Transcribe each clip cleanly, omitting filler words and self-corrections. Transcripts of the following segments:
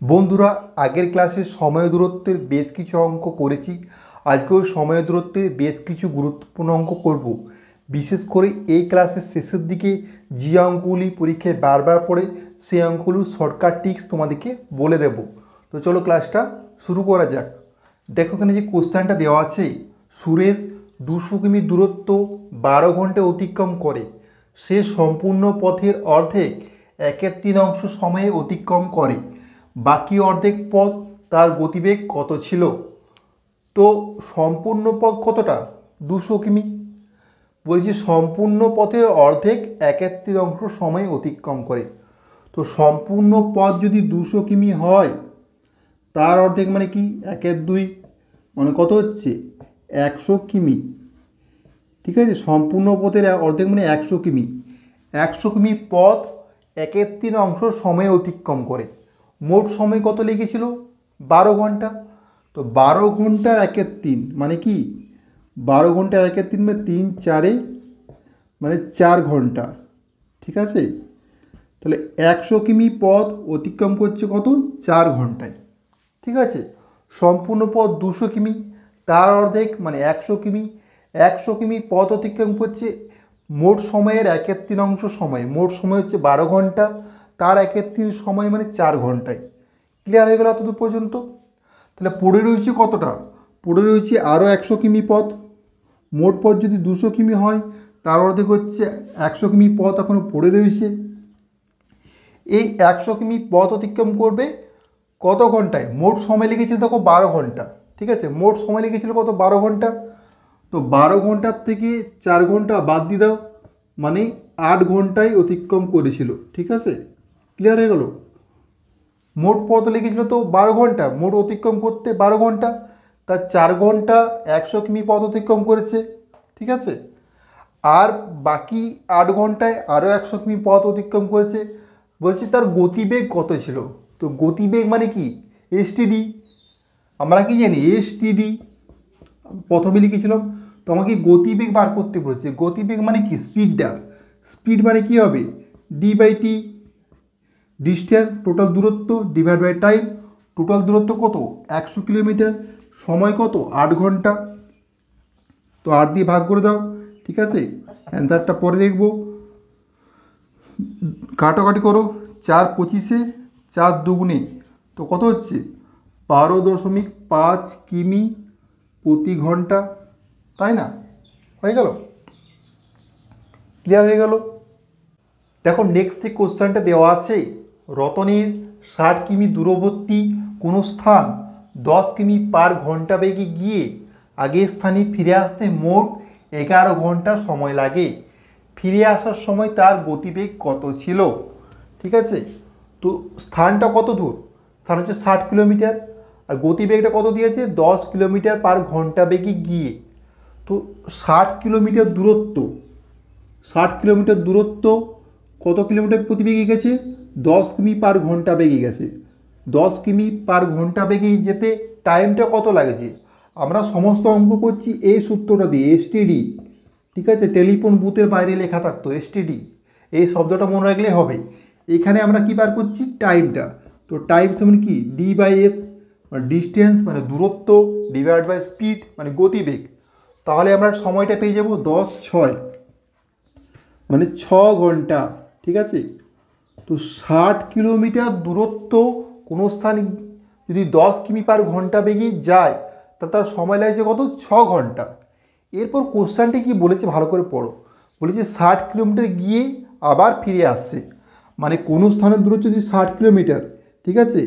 বন্ধুরা, আগের ক্লাসে সময় দূরত্বের বেশ কিছু অঙ্ক করেছি। আজকেও সময় দূরত্বের বেশ কিছু গুরুত্বপূর্ণ অঙ্ক করব। বিশেষ করে এই ক্লাসের শেষের দিকে যে অঙ্কগুলি পরীক্ষায় বারবার পড়ে সেই অঙ্কগুলো শর্টকাট টিক্স তোমাদেরকে বলে দেব। তো চলো ক্লাসটা শুরু করা যাক। দেখো এখানে যে কোশ্চেনটা দেওয়া আছে, সুরেশ 200 কিমি দূরত্ব 12 ঘন্টায় অতিক্রম করে। সে সম্পূর্ণ পথের অর্ধেক 1/3 সময়ে অতিক্রম করে। বাকি অর্ধেক পথ তার গতিবেগ কত ছিল? তো সম্পূর্ণ পথ কতটা? 200 কিমি। বলছি সম্পূর্ণ পথের অর্ধেক 1/3 সময় অতিক্রম করে। তো সম্পূর্ণ পথ যদি 200 কিমি হয়, তার অর্ধেক মানে কি 1/2 মানে কত হচ্ছে 100 কিমি। ঠিক আছে, সম্পূর্ণ পথের অর্ধেক মানে 100 কিমি। 100 কিমি পথ 1/3 সময়ে অতিক্রম করে। মোট সময় কত লেগেছিল? 12 ঘন্টা। তো 12 ঘন্টার 1/3 মানে কি 12 ঘন্টার 1/3 মানে 3 4 মানে 4 ঘন্টা। ঠিক আছে, তাহলে 100 কিমি পথ অতিক্রম করছে কত? 4 ঘন্টায়। ঠিক আছে, সম্পূর্ণ পথ 200 কিমি, তার অর্ধেক মানে 100 কিমি। 100 কিমি পথ অতিক্রম করছে, মোট সময়ের 1/3 সময়, মোট সময় হচ্ছে 12 ঘন্টা, তার 1/3 সময় মানে 4 ঘন্টায়। ক্লিয়ার হয়ে গেল এতদূর পর্যন্ত? তাহলে পড়ে রয়েছে কতটা? পড়ে রয়েছে আরও 100 কিমি পথ। মোট পথ যদি 200 কিমি হয়, তার অর্ধেক হচ্ছে 100 কিমি পথ এখনও পড়ে রয়েছে। এই 100 কিমি পথ অতিক্রম করবে কত ঘন্টায়? মোট সময় লেগেছিল দেখো 12 ঘন্টা। ঠিক আছে, মোট সময় লেগেছিল কত? 12 ঘন্টা। তো 12 ঘন্টার থেকে 4 ঘন্টা বাদ দিয়ে দাও, মানে 8 ঘন্টায় অতিক্রম করেছিল। ঠিক আছে, ক্লিয়ার হয়ে গেল? মোট পথ লেগেছিল তো 12 ঘন্টা, মোট অতিক্রম করতে 12 ঘন্টা, তার 4 ঘন্টা 100 কিমি পথ অতিক্রম করেছে। ঠিক আছে, আর বাকি 8 ঘন্টায় আরও 100 কিমি পথ অতিক্রম করেছে। বলছি তার গতিবেগ কত ছিল? তো গতিবেগ মানে কি এসটিডি। আমরা কি জানি এসটিডি, প্রথমে লিখেছিলাম। তো আমাকে গতিবেগ বার করতে বলেছে। গতিবেগ মানে কি স্পিডটা, স্পিড মানে কি হবে ডি/টি। ডিস্টেন্স টোটাল দূরত্ব ডিভাইড বাই টাইম। টোটাল দূরত্ব কত? 100 কিলোমিটার। সময় কত? 8 ঘন্টা। তো 8 দিয়ে ভাগ করে দাও। ঠিক আছে, অ্যান্সারটা পরে দেখব। কাটাকাটি করো, 4 25-এ 4 2-গুণে তো কত হচ্ছে 12.5 কিমি প্রতি ঘন্টা, তাই না? হয়ে গেল? ক্লিয়ার হয়ে গেল? দেখো নেক্সট যে কোশ্চেনটা দেওয়া আছে, রতনের 60 কিমি দূরবর্তী কোনো স্থান 10 কিমি পার ঘন্টা বেগে গিয়ে আগের স্থানে ফিরে আসতে মোট 11 ঘন্টা সময় লাগে। ফিরে আসার সময় তার গতিবেগ কত ছিল? ঠিক আছে, তো স্থানটা কত দূর? স্থান হচ্ছে 60 কিলোমিটার, আর গতিবেগটা কত দিয়েছে? 10 কিলোমিটার পার ঘন্টা বেগে গিয়ে। তো 60 কিলোমিটার দূরত্ব, 60 কিলোমিটার দূরত্ব কত কিলোমিটার প্রতি বেগে গেছে? 10 কিমি পার ঘন্টা বেগে গেছে। 10 কিমি পার ঘন্টা বেগে যেতে টাইমটা কত লাগছে? আমরা সমস্ত অঙ্ক করছি এই সূত্রটা দিয়ে, এসটিডি। ঠিক আছে, টেলিফোন বুথের বাইরে লেখা থাকতো এসটিডি, এই শব্দটা মনে রাখলে হবে। এখানে আমরা কি বার করছি? টাইমটা। তো টাইম সমান কি ডি/এস, মানে ডিস্টেন্স মানে দূরত্ব, ডিভাইড বাই স্পিড মানে গতিবেগ। তাহলে আমরা সময়টা পেয়ে যাব 10/6 মানে 6 ঘন্টা। ঠিক আছে, তো 60 কিলোমিটার দূরত্ব কোনো স্থানে যদি 10 কিমি পার ঘন্টা বেগে যায়, তার সময় লাগছে কত? 6 ঘন্টা। এরপর কোশ্চেনটি কি বলেছে ভালো করে পড়ো। বলেছে 60 কিলোমিটার গিয়ে আবার ফিরে আসছে, মানে কোনো স্থানের দূরত্ব যদি 60 কিলোমিটার, ঠিক আছে,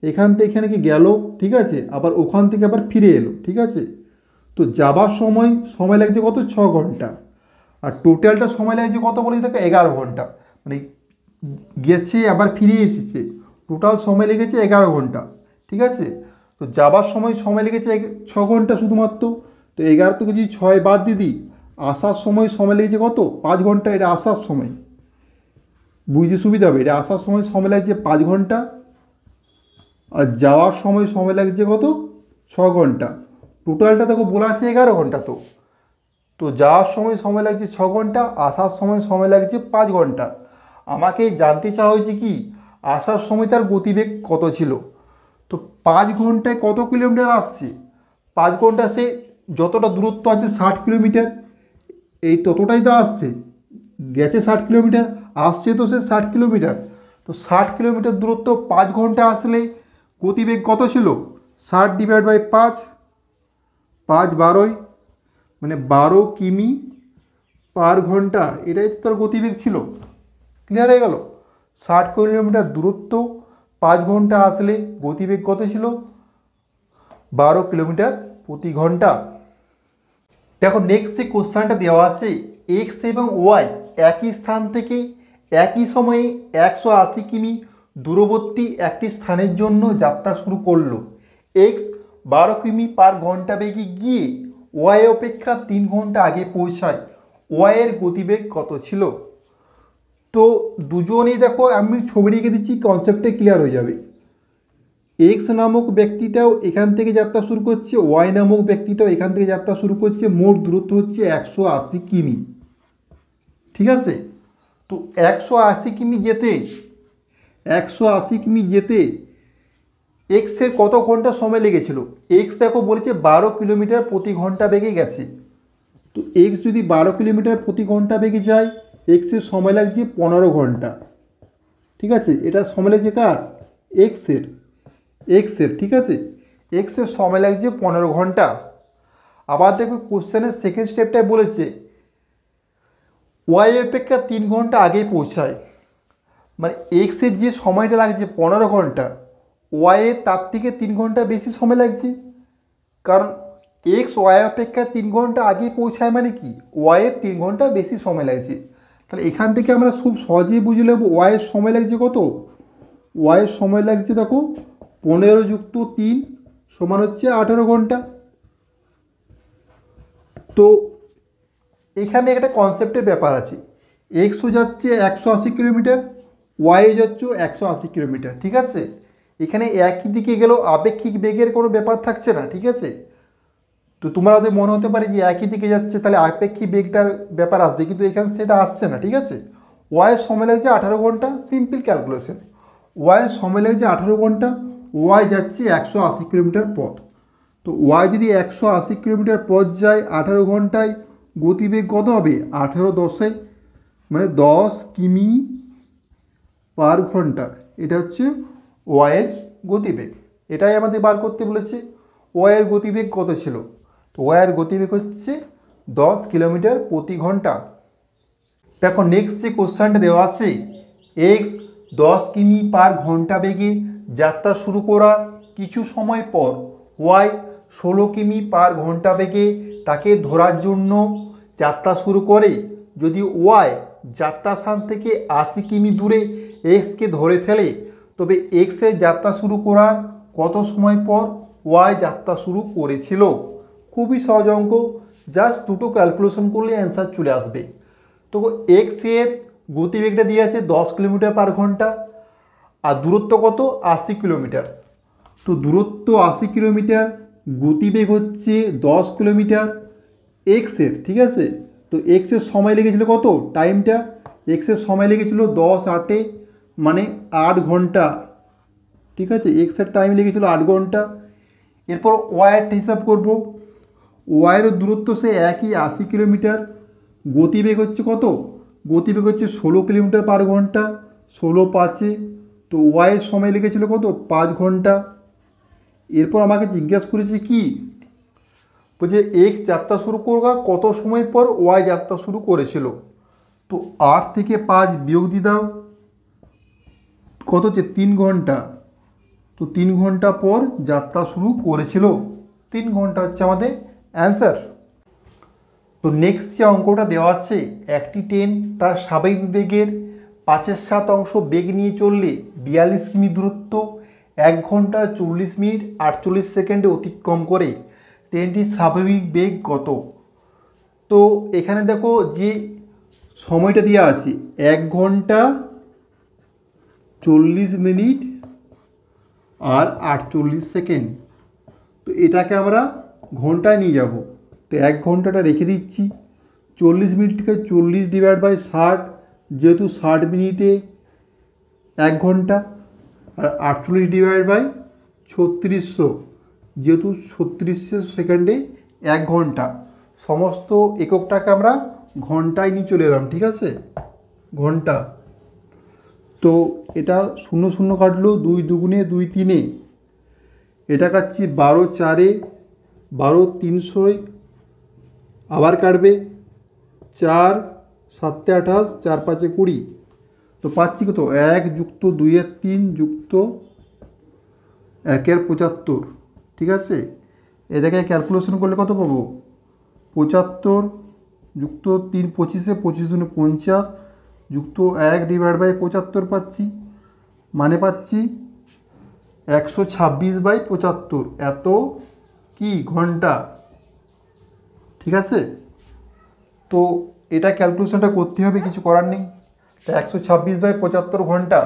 এখান থেকে এখানে কি গেল, ঠিক আছে, আবার ওখান থেকে আবার ফিরে এলো। ঠিক আছে, তো যাবার সময় লাগছে কত? 6 ঘন্টা। আর টোটালটা সময় লাগছে কত বলেছে দেখো? 11 ঘন্টা। মানে গেছে আবার ফিরে এসেছে, টোটাল সময় লেগেছে 11 ঘন্টা। ঠিক আছে, তো যাবার সময় লেগেছে 6 ঘন্টা শুধুমাত্র। তো 11 থেকে যদি 6 বাদ দিয়ে দিই, আসার সময় লেগেছে কত? 5 ঘন্টা। এটা আসার সময়, বুঝতে সুবিধা হবে। এটা আসার সময় লাগছে 5 ঘন্টা, আর যাওয়ার সময় লাগছে কত? 6 ঘন্টা। টোটালটা দেখো বলা আছে 11 ঘন্টা। তো তো যাওয়ার সময় লাগছে 6 ঘন্টা, আসার সময় লাগছে 5 ঘন্টা। আমাকে জানতে চাওয়া হয়েছে কি আসার সময় তার গতিবেগ কত ছিল। তো 5 ঘন্টায় কত কিলোমিটার আসছে, 5 ঘন্টা সে যতটা দূরত্ব আছে 60 কিলোমিটার, এই ততটাই তো আসছে, গেছে 60 কিলোমিটার, আসছে তো সে 60 কিলোমিটার। তো 60 কিলোমিটার দূরত্ব 5 ঘন্টা আসলে গতিবেগ কত ছিল, 60 ডিভাইড বাই 5, 5 12, মানে 12 কিমি পার ঘন্টা, এটাই তো তার গতিবেগ ছিল। ক্লিয়ার হয়ে গেল। 60 কিলোমিটার দূরত্ব 5 ঘন্টা আসলে গতিবেগ কত ছিল, 12 কিলোমিটার প্রতি ঘন্টা। দেখো নেক্সট যে কোশ্চেনটা দেওয়া আছে, এক্স এবং ওয়াই একই স্থান থেকে একই সময়ে 180 কিমি দূরবর্তী একটি স্থানের জন্য যাত্রা শুরু করলো। এক্স 12 কিমি পার ঘন্টা বেগে গিয়ে ওয়াই অপেক্ষা 3 ঘন্টা আগে পৌঁছায়, ওয়াইয়ের গতিবেগ কত ছিল। তো দুজনেই দেখো, আমি ছবি রেখে দিচ্ছি, কনসেপ্টে ক্লিয়ার হয়ে যাবে। এক্স নামক ব্যক্তিটাও এখান থেকে যাত্রা শুরু করছে, ওয়াই নামক ব্যক্তিটাও এখান থেকে যাত্রা শুরু করছে, মোট দূরত্ব হচ্ছে 180 কিমি। ঠিক আছে, তো 180 কিমি যেতে 180 কিমি যেতে এক্সের কত ঘন্টা সময় লেগেছিল। এক্স দেখো বলেছে 12 কিলোমিটার প্রতি ঘন্টা বেগে গেছে। তো এক্স যদি 12 কিলোমিটার প্রতি ঘন্টা বেগে যায়, এক্সের সময় লাগছে 15 ঘন্টা। ঠিক আছে, এটা সময় লাগছে কার, এক্সের। ঠিক আছে, এক্সের সময় লাগছে 15 ঘন্টা। আবার দেখো কোশ্চেনের সেকেন্ড স্টেপটায় বলেছে ওয়াই অপেক্ষা 3 ঘন্টা আগেই পৌঁছায়, মানে এক্সের যে সময়টা লাগছে 15 ঘন্টা, ওয়াইয়ের তার থেকে 3 ঘন্টা বেশি সময় লাগছে। কারণ এক্স ওয়াই অপেক্ষা 3 ঘন্টা আগেই পৌঁছায়, মানে কি ওয়াইয়ের 3 ঘন্টা বেশি সময় লাগছে। তাহলে এখান থেকে আমরা খুব সহজেই বুঝে নেব ওয়াইয়ের সময় লাগছে কত। ওয়াইয়ের সময় লাগছে দেখো 15 যুক্ত 3 সমান হচ্ছে 18 ঘন্টা। তো এখানে একটা কনসেপ্টের ব্যাপার আছে, এক্সও যাচ্ছে 180 কিলোমিটার, ওয়াই যাচ্ছে 180 কিলোমিটার। ঠিক আছে, এখানে একই দিকে গেলেও আপেক্ষিক বেগের কোনো ব্যাপার থাকছে না। ঠিক আছে, তো তোমরা ওদের মনে হতে পারে যে একই দিকে যাচ্ছে, তাহলে আপেক্ষিক বেগটার ব্যাপার আসবে, কিন্তু এখানে সেটা আসছে না। ঠিক আছে, ওয়াইয়ের সময় লাগছে 18 ঘন্টা, সিম্পল ক্যালকুলেশন। ওয়াইয়ের সময় লাগছে 18 ঘন্টা, ওয়াই যাচ্ছে 180 কিলোমিটার পথ। তো ওয়াই যদি 180 কিলোমিটার পথ যায় 18 ঘন্টায়, গতিবেগ কত হবে, 18×10, মানে 10 কিমি পার ঘন্টা। এটা হচ্ছে ওয়াইয়ের গতিবেগ, এটাই আমাদের বার করতে বলেছে। ওয়াইয়ের গতিবেগ কত ছিল, তো ওয়াইয়ের গতিবেগ হচ্ছে 10 কিলোমিটার প্রতি ঘন্টা। দেখো নেক্সট যে কোশ্চেনটা দেওয়া আছে, এক্স 10 কিমি পার ঘন্টা বেগে যাত্রা শুরু করার কিছু সময় পর ওয়াই 16 কিমি পার ঘন্টা বেগে তাকে ধরার জন্য যাত্রা শুরু করে। যদি ওয়াই যাত্রাস্থান থেকে 80 কিমি দূরে এক্সকে ধরে ফেলে, তবে এক্সের যাত্রা শুরু করার কত সময় পর ওয়াই যাত্রা শুরু করেছিল। খুবই সহজ অঙ্ক, জাস্ট দুটো ক্যালকুলেশন করলে অ্যান্সার চলে আসবে। তো এক্সের গতিবেগটা দিয়ে আছে 10 কিলোমিটার পার ঘন্টা, আর দূরত্ব কত, 80 কিলোমিটার। তো দূরত্ব 80 কিলোমিটার, গতিবেগ হচ্ছে 10 কিলোমিটার এক্সের। ঠিক আছে, তো এক্সের সময় লেগেছিল কত, টাইমটা, এক্সের সময় লেগেছিল 10×8, মানে 8 ঘন্টা। ঠিক আছে, এক্সের টাইম লেগেছিল 8 ঘন্টা। এরপর ওয়াইয়েরটা হিসাব করব, ওয়াইয়ের দূরত্ব সে একই 80 কিলোমিটার, গতিবেগ হচ্ছে কত, গতিবেগ হচ্ছে 16 কিলোমিটার পার ঘন্টা, 16×5, তো ওয়াইয়ের সময় লেগেছিল কত, 5 ঘন্টা। এরপর আমাকে জিজ্ঞাসা করেছে কি, বলছে এক্স যাত্রা শুরু করার কত সময় পর ওয়াই যাত্রা শুরু করেছিল। তো 8 থেকে 5 বিয়োগ দিয়ে দাও, কত হচ্ছে 3 ঘন্টা। তো 3 ঘন্টা পর যাত্রা শুরু করেছিল, 3 ঘন্টা হচ্ছে আমাদের অ্যান্সার। তো নেক্সট যে অঙ্কটা দেওয়া আছে, একটি ট্রেন তার স্বাভাবিক বেগের 5/7 বেগ নিয়ে চললে 42 কিমি দূরত্ব 1 ঘন্টা 40 মিনিট 48 সেকেন্ডে অতিক্রম করে, ট্রেনটির স্বাভাবিক বেগ কত। তো এখানে দেখো যে সময়টা দেওয়া আছে 1 ঘন্টা 40 মিনিট আর 48 সেকেন্ড, তো এটাকে আমরা ঘন্টায় নিয়ে যাব। তো 1 ঘন্টাটা রেখে দিচ্ছি, 40 মিনিটকে 40 ডিভাইড বাই 60, যেহেতু 60 মিনিটে 1 ঘন্টা, আর 48 ডিভাইড বাই 3600, যেহেতু 3600 সেকেন্ডে 1 ঘন্টা, সমস্ত এককটাকে আমরা ঘন্টায় নিয়ে চলে এলাম, ঠিক আছে, ঘন্টা। তো এটা 0 0 কাটলো, 2 দুগুণে 2 তিনে, এটা কাটছি 12 4-এ, 12 300, আবার কাটবে 4 7-এ 28, 4 5-এ 20, তো পাচ্ছি কত 1 যুক্ত 2-এর 3 যুক্ত 1-এর 75, ঠিক আছে। এটাকে ক্যালকুলেশন করলে কত পাবো, 75 যুক্ত 3 25-এ, 25 দুগুণে 50 যুক্ত 1 ডিভাইড বাই 75 পাচ্ছি, মানে পাচ্ছি 126/75, এত কি ঘন্টা, ঠিক আছে। তো এটা ক্যালকুলেশনটা করতে হবে, কিছু করার নেই। তো 126/75 ঘন্টা,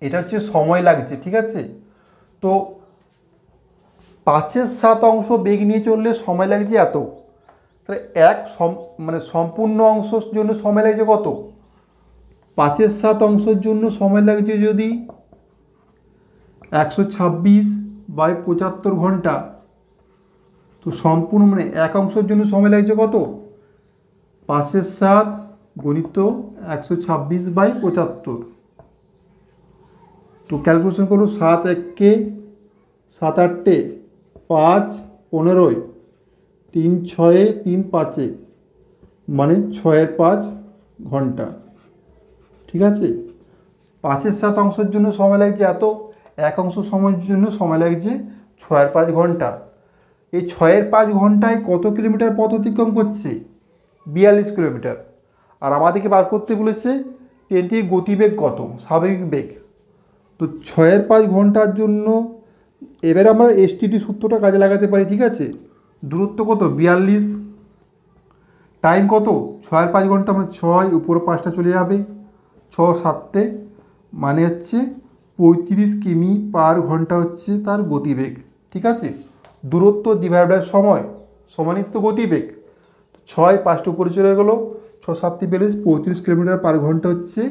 এটা হচ্ছে সময় লাগছে, ঠিক আছে। তো 5/7 বেগ নিয়ে চললে সময় লাগছে এত, তাহলে মানে সম্পূর্ণ অংশের জন্য সময় লাগছে কত, 5/7 জন্য সময় লাগছে যদি 126/75 ঘন্টা, তো সম্পূর্ণ মানে এক অংশের জন্য সময় লাগছে কত, 5/7 গুণিত 126/75। তো ক্যালকুলেশন করো, 7 1-এ 7 8-এ 5 15-এ 3 6-এ 3 5-এ, মানে 6/5 ঘন্টা, ঠিক আছে। 5/7 অংশের জন্য সময় লাগছে এত, এক অংশ সময়ের জন্য সময় লাগছে 6/5 ঘন্টা। এই 6/5 ঘন্টায় কত কিলোমিটার পথ অতিক্রম করছে, 42 কিলোমিটার। আর আমাদেরকে বার করতে বলেছে ট্রেনটির গতিবেগ কত, স্বাভাবিক বেগ। তো 6/5 ঘন্টার জন্য এবার আমরা এসটিডি সূত্রটা কাজে লাগাতে পারি, ঠিক আছে। দূরত্ব কত 42, টাইম কত 6/5 ঘন্টা, মানে 6 উপরে 5টা চলে যাবে, 6 7-এ, মানে হচ্ছে 35 কিমি পার ঘন্টা হচ্ছে তার গতিবেগ, ঠিক আছে। দূরত্ব ডিভাইড বাই সময় সমানিত গতিবেগ, 6 5টা উপরে চলে গেলো, 6 7 42, 35 কিলোমিটার পার ঘন্টা হচ্ছে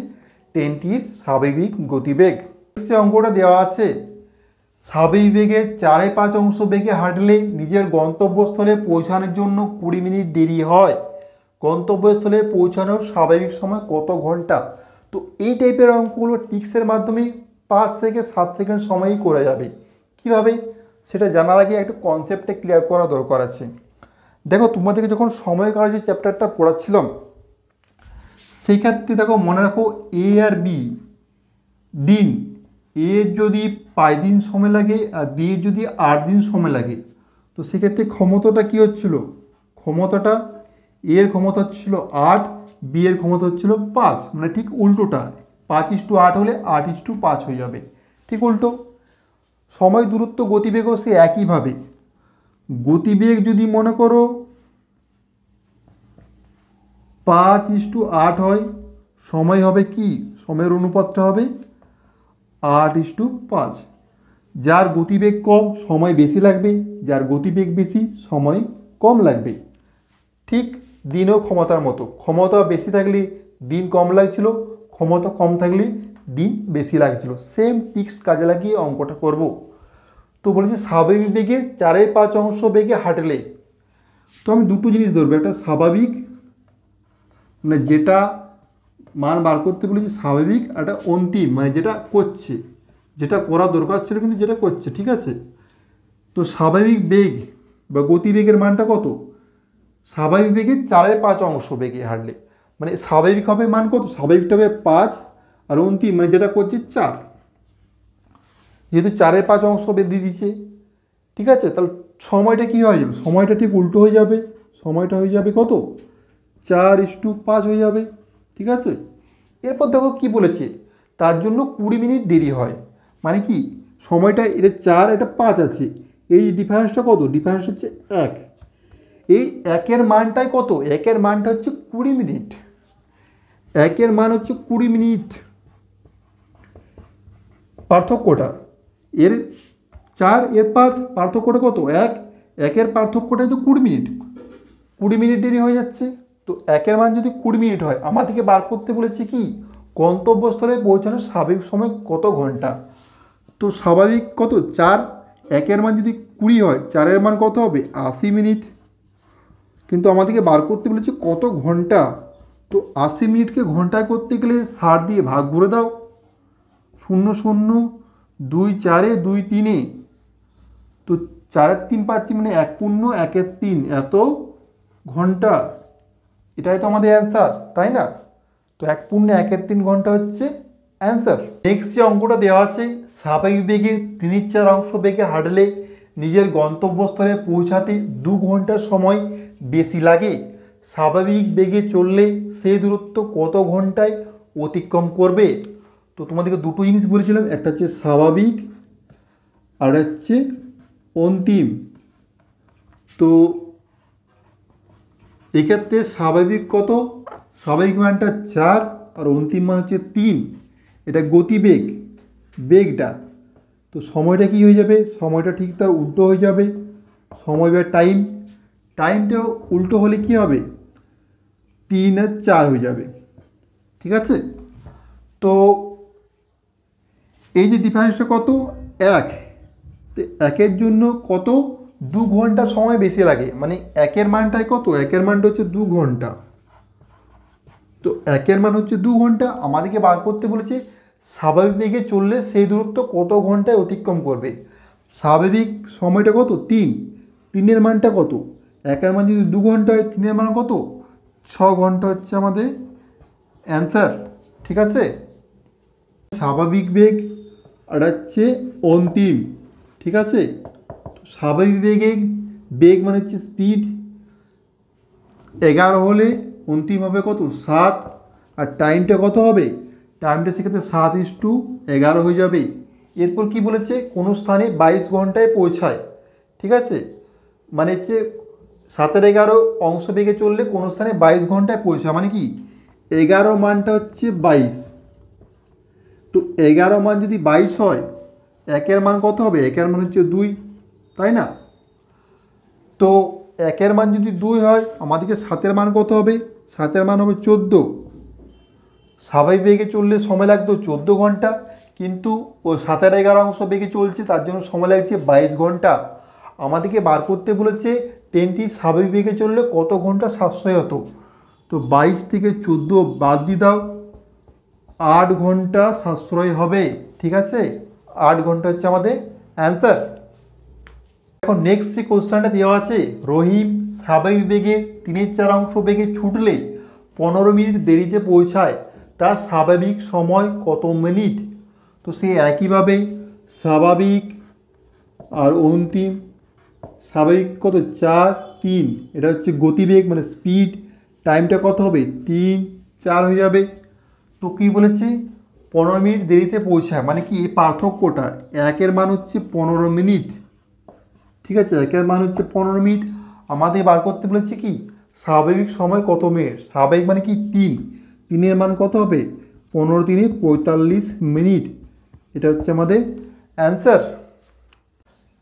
ট্রেনটির স্বাভাবিক গতিবেগ। সে অঙ্কটা দেওয়া আছে, স্বাভাবিক বেগে 4/5 বেগে হাঁটলে নিজের গন্তব্যস্থলে পৌঁছানোর জন্য 20 মিনিট দেরি হয়, গন্তব্যস্থলে পৌঁছানোর স্বাভাবিক সময় কত ঘন্টা। তো এই টাইপের অঙ্কগুলো টিক্সের মাধ্যমে 5 থেকে 7 সেকেন্ড সময়ই করা যাবে। কিভাবে সেটা জানার আগে একটু কনসেপ্টে ক্লিয়ার করা দরকার আছে। দেখো, তোমাদেরকে যখন সময় কাল যে চ্যাপ্টারটা পড়াচ্ছিলাম, সেই ক্ষেত্রে দেখো মনে রাখো এ আর বি দিন, এর যদি 5 দিন সময় লাগে আর বি এর যদি 8 দিন সময় লাগে, তো সেক্ষেত্রে ক্ষমতাটা কী হচ্ছিল, ক্ষমতাটা এর ক্ষমতা হচ্ছিল 8, বি এর ক্ষমতা হচ্ছিল 5, মানে ঠিক উল্টোটা, 5:8 হলে 8:5 হয়ে যাবে, ঠিক উল্টো। সময় দূরত্ব গতিবেগও সে একইভাবে, গতিবেগ যদি মনে করো 5:8 হয়, সময় হবে কি, সময়ের অনুপাতটা হবে 8:5। যার গতিবেগ কম সময় বেশি লাগবে, যার গতিবেগ বেশি সময় কম লাগবে। ঠিক দিনও ক্ষমতার মতো, ক্ষমতা বেশি থাকলে দিন কম লাগছিল, ক্ষমতা কম থাকলে দিন বেশি লাগছিল। সেম টিক্স কাজে লাগিয়ে অঙ্কটা করব। তো বলেছি স্বাভাবিক বেগে 4/5 বেগে হাঁটলে, তো আমি দুটো জিনিস ধরবো, একটা স্বাভাবিক মানে যেটা মান বার করতে বলেছি স্বাভাবিক, একটা অন্তিম মানে যেটা করছে, যেটা করা দরকার ছিল কিন্তু যেটা করছে, ঠিক আছে। তো স্বাভাবিক বেগ বা গতিবেগের মানটা কত, স্বাভাবিক বেগে 4/5 বেগে হাঁটলে, মানে স্বাভাবিক হবে মান কত, স্বাভাবিকটা হবে 5 আর অন্তিম মানে যেটা করছে 4, যেহেতু 4/5 বেঁধে দিচ্ছে, ঠিক আছে। তাহলে সময়টা কী হয়ে যাবে, সময়টা ঠিক উল্টো হয়ে যাবে, সময়টা হয়ে যাবে কত 4:5 হয়ে যাবে, ঠিক আছে। এরপর দেখো কি বলেছে, তার জন্য 20 মিনিট দেরি হয়, মানে কি সময়টা এটা 4 এটা 5 আছে, এই ডিফারেন্সটা কত, ডিফারেন্স হচ্ছে 1, এই 1-এর মানটাই কত, 1-এর মানটা হচ্ছে 20 মিনিট, 1-এর মান হচ্ছে 20 মিনিট। পার্থক্যটা এর 4 এর 5 পার্থক্যটা কত, 1-1-এর পার্থক্যটাই তো 20 মিনিট, 20 মিনিট দেরি হয়ে যাচ্ছে। তো 1-এর মান যদি 20 মিনিট হয়, আমাদেরকে বার করতে বলেছি কি গন্তব্যস্থলে পৌঁছানোর স্বাভাবিক সময় কত ঘন্টা? তো স্বাভাবিক কত 4, 1-এর মান যদি 20 হয় 4-এর মান কত হবে 80 মিনিট। কিন্তু আমাদেরকে বার করতে বলেছে কত ঘন্টা। তো 80 মিনিটকে ঘন্টায় করতে গেলে 60 দিয়ে ভাগ করে দাও, 0 0 2 4 2 3, তো 4-এর 3 পাচ্ছি মানে 1 পূর্ণ 1-এর 3 এত ঘন্টা। এটাই তো আমাদের অ্যান্সার, তাই না? তো 1 পূর্ণ 1-এর 3 ঘন্টা হচ্ছে অ্যান্সার। নেক্সট যে অঙ্কটা দেওয়া আছে, স্বাভাবিক বেগে 3/4 অংশ বেগে হাঁটলে নিজের গন্তব্যস্থলে পৌঁছাতে 2 ঘন্টার সময় বেশি লাগে। স্বাভাবিক বেগে চললে সেই দূরত্ব কত ঘন্টায় অতিক্রম করবে? তো তোমাদেরকে দুটো জিনিস বলেছিলাম, একটা হচ্ছে স্বাভাবিক আর হচ্ছে অন্তিম। তো এক্ষেত্রে স্বাভাবিক কত, স্বাভাবিক মানটা 4 আর অন্তিম মান হচ্ছে 3। এটা গতিবেগ, বেগটা। তো সময়টা কি হয়ে যাবে, সময়টা ঠিক তার উল্টো হয়ে যাবে। সময় বা টাইমটা উল্টো হলে কি হবে 3 আর 4 হয়ে যাবে। ঠিক আছে? তো এই যে ডিফারেন্সটা কত 1, তো 1-এর জন্য কত 2 ঘন্টা সময় বেশি লাগে, মানে 1-এর মানটাই কত, 1-এর মানটা হচ্ছে 2 ঘন্টা। তো 1-এর মান হচ্ছে 2 ঘন্টা, আমাদেরকে বার করতে বলেছে স্বাভাবিক বেগে চললে সেই দূরত্ব কত ঘন্টায় অতিক্রম করবে। স্বাভাবিক সময়টা কত 3, 3-এর মানটা কত, 1-এর মান যদি 2 ঘন্টা হয় 3-এর মান কত 6 ঘন্টা হচ্ছে আমাদের অ্যান্সার। ঠিক আছে? স্বাভাবিক বেগ আর হচ্ছে অন্তিম। ঠিক আছে? স্বাভাবিক বেগ মানে হচ্ছে স্পিড, 11 হলে অন্তিম হবে কত 7, আর টাইমটা কত হবে, টাইমটা সেক্ষেত্রে 7:11 হয়ে যাবে। এরপর কি বলেছে, কোনো স্থানে 22 ঘন্টায় পৌঁছায়। ঠিক আছে? মানে হচ্ছে 7-11 অংশ বেগে চললে কোনো স্থানে 22 ঘন্টায় পৌঁছায়, মানে কি 11 মানটা হচ্ছে 22। তো 11 মান যদি 22 হয় 1-এর মান কত হবে, 1-এর মান হচ্ছে 2, তাই না? তো 1-এর মান যদি 2 হয় আমাদেরকে 7-এর মান কত হবে, 7-এর মান হবে 14। স্বাভাবিক বেগে চললে সময় লাগতো 14 ঘন্টা, কিন্তু ও 7-11 অংশ বেগে চলছে তার জন্য সময় লাগছে 22 ঘন্টা। আমাদেরকে বার করতে বলেছে ট্রেনটি স্বাভাবিক বেগে চললে কত ঘন্টা সাশ্রয় হতো। তো 22 থেকে 14 বাদ দিয়ে দাও, 8 ঘন্টা সাশ্রয় হবে। ঠিক আছে? 8 ঘন্টা হচ্ছে আমাদের অ্যান্সার। এখন নেক্সট যে কোশ্চেনটা দেওয়া আছে, রহিম স্বাভাবিক বেগে 3/4 অংশ বেগে ছুটলে 15 মিনিট দেরিতে পৌঁছায়, তার স্বাভাবিক সময় কত মিনিট? তো সে একইভাবে স্বাভাবিক আর অন্তিম, স্বাভাবিক কত 4, 3, এটা হচ্ছে গতিবেগ মানে স্পিড, টাইমটা কত হবে 3, 4 হয়ে যাবে। তো কী বলেছে 15 মিনিট দেরিতে পৌঁছায়, মানে কি এই পার্থক্যটা, 1-এর মান হচ্ছে 15 মিনিট। ঠিক আছে? 1-এর মান হচ্ছে 15 মিনিট, আমাদের বার করতে বলেছে কি স্বাভাবিক সময় কত মিনিট, স্বাভাবিক মানে কি 3, 3-এর মান কত হবে 15 3 45 মিনিট। এটা হচ্ছে আমাদের অ্যান্সার।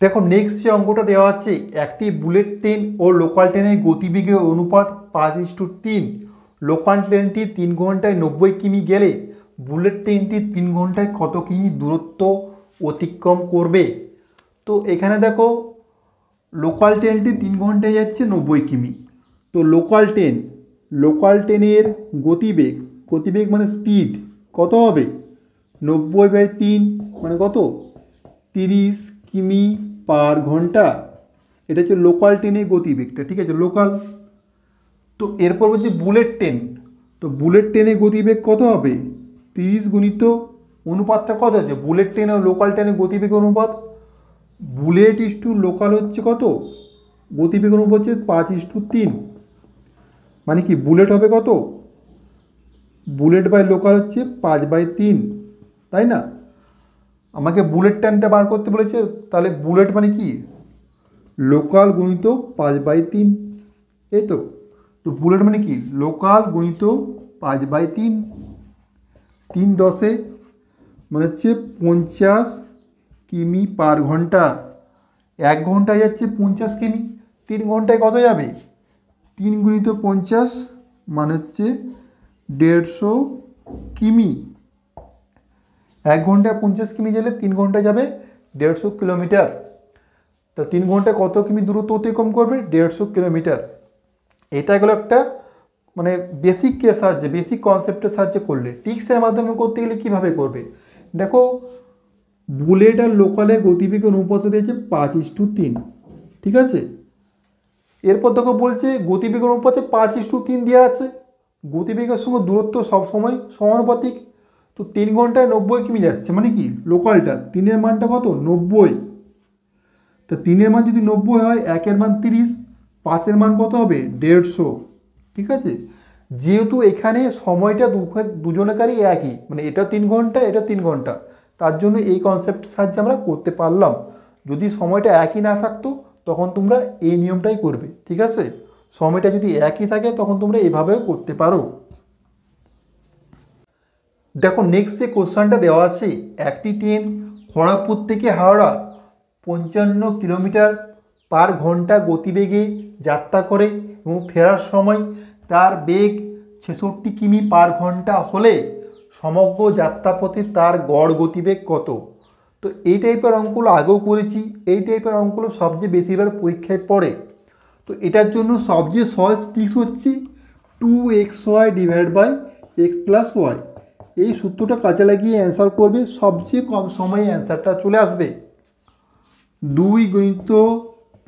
দেখো নেক্সট যে অঙ্কটা দেওয়া আছে, একটি বুলেট ট্রেন ও লোকাল ট্রেনের গতিবেগের অনুপাত 5:3। লোকাল ট্রেনটি 3 ঘন্টায় 90 কিমি গেলে বুলেট ট্রেনটি 3 ঘন্টায় কত কিমি দূরত্ব অতিক্রম করবে? তো এখানে দেখো লোকাল ট্রেনটি 3 ঘন্টায় যাচ্ছে 90 কিমি। তো লোকাল ট্রেনের গতিবেগ মানে স্পিড কত হবে 90/3 মানে কত 30 কিমি পার ঘন্টা। এটা হচ্ছে লোকাল ট্রেনের গতিবেগটা। ঠিক আছে? লোকাল। তো এরপর হচ্ছে বুলেট ট্রেন। তো বুলেট ট্রেনের গতিবেগ কত হবে 30 গুণিত অনুপাতটা কত আছে, বুলেট ট্রেন ও লোকাল ট্রেনের গতিবেগ অনুপাত, বুলেট ইস্টু লোকাল হচ্ছে কত, গতিবেগ অনুপাত হচ্ছে 5:3। মানে কি বুলেট হবে কত, বুলেট বাই লোকাল হচ্ছে 5/3, তাই না? আমাকে বুলেট টাইমটা বার করতে বলেছে, তাহলে বুলেট মানে কি লোকাল গুণিত 5/3, এই তো। তো বুলেট মানে কি লোকাল গুণিত 5/3, 3 10 মানে হচ্ছে 50 কিমি পার ঘন্টা। 1 ঘন্টায় যাচ্ছে 50 কিমি, 3 ঘন্টায় কত যাবে 3 গুণিত 50 মানে হচ্ছে 150 কিমি, 1 ঘন্টায় 50 কিমি গেলে 3 ঘন্টা যাবে 150 কিলোমিটার। তো 3 ঘন্টায় কত কিমি দূরত্ব অতিক্রম করবে? 150 কিলোমিটার। এটা গেলো একটা মানে বেসিকের সাহায্যে, বেসিক কনসেপ্টের সাহায্যে করলে। টিক্সের মাধ্যমে করতে গেলে কীভাবে করবে? দেখো, বুলেট আর লোকালে গতিবেগের অনুপাত দিয়েছে 5:3, ঠিক আছে। এরপর দেখো বলছে গতিবেগের অনুপাতে 5:3 দেওয়া আছে, গতিবেগের সঙ্গে দূরত্ব সবসময় সমানুপাতিক। তো 3 ঘন্টায় 90 কিমি যাচ্ছে, মানে কি লোকালটা 3-এর মানটা কত? 90। তো 3-এর মান যদি 90 হয়, 1-এর মান 30, 5-এর মান কত হবে? 150, ঠিক আছে। যেহেতু এখানে সময়টা দুজনেকারই একই, মানে এটা 3 ঘন্টা, এটা 3 ঘন্টা, তার জন্য এই কনসেপ্টের সাহায্যে আমরা করতে পারলাম। যদি সময়টা একই না থাকতো তখন তোমরা এই নিয়মটাই করবে, ঠিক আছে। সময়টা যদি একই থাকে তখন তোমরা এভাবেও করতে পারো। দেখো নেক্সট যে কোশ্চেনটা দেওয়া আছে, একটি ট্রেন খড়গপুর থেকে হাওড়া 55 কিলোমিটার পার ঘন্টা গতিবেগে যাত্রা করে এবং ফেরার সময় তার বেগ 66 কিমি পার ঘন্টা হলে সমগ্র যাত্রাপথে তার গড় গতিবেগ কত? তো এই টাইপের অঙ্কগুলো আগেও করেছি, এই টাইপের অঙ্কগুলো সবচেয়ে বেশিরভাগ পরীক্ষায় পড়ে। তো এটার জন্য সবচেয়ে সহজ ট্রিক্স হচ্ছে 2xy divide by x plus y. এই সূত্রটা কাজে লাগিয়ে অ্যান্সার করবে, সবচেয়ে কম সময়ে অ্যান্সারটা চলে আসবে। 2 গুণিত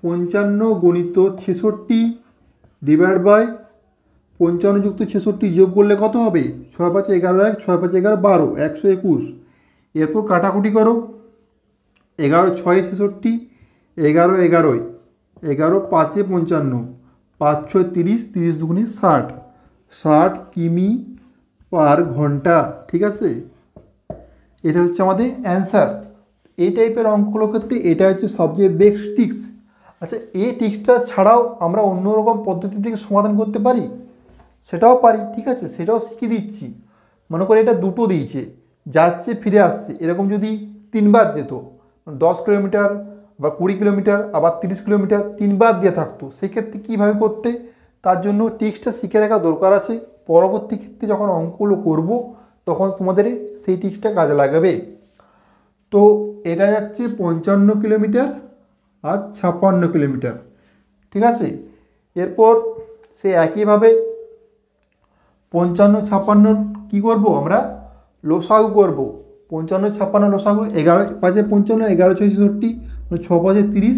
55 গুণিত 66 ডিভাইড বাই 55 যুক্ত 66 যোগ করলে কত হবে? 6 5 11 1, 6 5 11 12, 121। এরপর কাটাকুটি করো, 11 6 66, 11 11, 11 5 55, 5 6 30, 30 দুগুণে 60, 60 কিমি পার ঘন্টা, ঠিক আছে। এটা হচ্ছে আমাদের অ্যান্সার। এই টাইপের অঙ্কগুলোর ক্ষেত্রে এটা হচ্ছে সবচেয়ে বেস্ট টিক্স। আচ্ছা, এই টিক্সটা ছাড়াও আমরা অন্যরকম পদ্ধতি থেকে সমাধান করতে পারি, সেটাও পারি, ঠিক আছে, সেটাও শিখিয়ে দিচ্ছি। মনে করে এটা দুটো দিয়েছে, যাচ্ছে ফিরে আসছে, এরকম যদি 3 বার যেত, 10 কিলোমিটার বা 20 কিলোমিটার আবার 30 কিলোমিটার 3 বার দিয়ে থাকতো, সেক্ষেত্রে কীভাবে করতে, তার জন্য টিক্সটা শিখে রাখা দরকার আছে। পরবর্তী ক্ষেত্রে যখন অঙ্কগুলো করব তখন তোমাদের সেই টিক্সটা কাজে লাগাবে। তো এটা যাচ্ছে 55 কিলোমিটার আর 56 কিলোমিটার, ঠিক আছে। এরপর সে একইভাবে 55 56 কী করব আমরা? লসাগু করব। 55 56 লসাগু, 11 5 55, 11 6 66, 6 5 30,